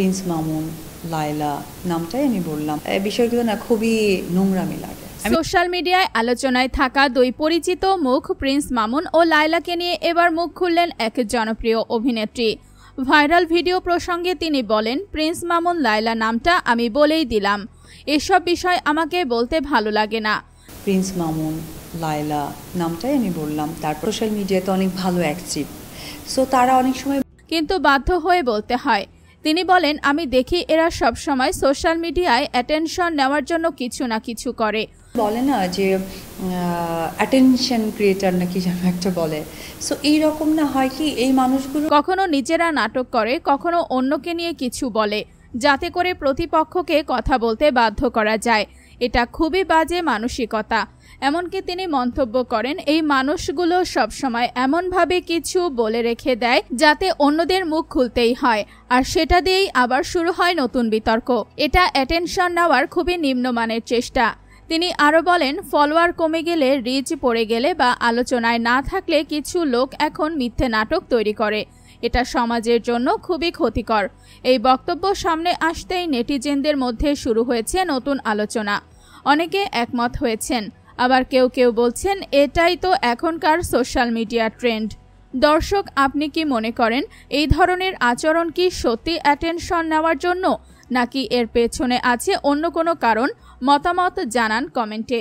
Prince Mamun, Laila নামটাই আমি বললাম। এই বিষয়গুলো না খুবই নোংরামি লাগে। সোশ্যাল মিডিয়ায় আলোচনায় থাকা দুই পরিচিত মুখ প্রিন্স মামুন ও লায়লাকে নিয়ে এবার মুখ খুললেন এক জনপ্রিয় অভিনেত্রী। ভাইরাল ভিডিও প্রসঙ্গে তিনি বলেন, প্রিন্স মামুন লায়লা নামটা আমি বলেই দিলাম, এসব বিষয় আমাকে বলতে ভালো লাগে না। প্রিন্স মামুন, লায়লা নামটাই আমি বললাম। তারপর সোশ্যাল মিডিয়াতে অনেক ভালো অ্যাক্টিভ, সো তারা অনেক সময় কিন্তু বাধ্য হয়ে বলতে হয়। তিনি বলেন, আমি দেখি এরা সব সময় সোশ্যাল মিডিয়ায় অ্যাটেনশন নেওয়ার জন্য কিছু না কিছু করে। বলে না যে অ্যাটেনশন ক্রিয়েটার নাকি যেন একটা বলে। সো এইরকম না হয় কি, এই মানুষগুলো কখনো নিজেরা নাটক করে, কখনো অন্যকে নিয়ে কিছু বলে, যাতে করে প্রতিপক্ষকে কথা বলতে বাধ্য করা যায়। এটা খুবই বাজে মানসিকতা। এমনকি তিনি মন্তব্য করেন, এই মানুষগুলো সবসময় এমনভাবে কিছু বলে রেখে দেয় যাতে অন্যদের মুখ খুলতেই হয়, আর সেটা দিয়েই আবার শুরু হয় নতুন বিতর্ক। এটা অ্যাটেনশন নেওয়ার খুবই নিম্নমানের চেষ্টা। তিনি আরও বলেন, ফলোয়ার কমে গেলে, রিচ পড়ে গেলে বা আলোচনায় না থাকলে কিছু লোক এখন মিথ্যে নাটক তৈরি করে। এটা সমাজের জন্য খুবই ক্ষতিকর। এই বক্তব্য সামনে আসতেই নেটিজেনদের মধ্যে শুরু হয়েছে নতুন আলোচনা। অনেকে একমত হয়েছেন, আবার কেউ কেউ বলছেন এটাই তো এখনকার সোশ্যাল মিডিয়া ট্রেন্ড। দর্শক, আপনি কি মনে করেন এই ধরনের আচরণ কি সত্যি অ্যাটেনশন নেওয়ার জন্য, নাকি এর পেছনে আছে অন্য কোনো কারণ? মতামত জানান কমেন্টে।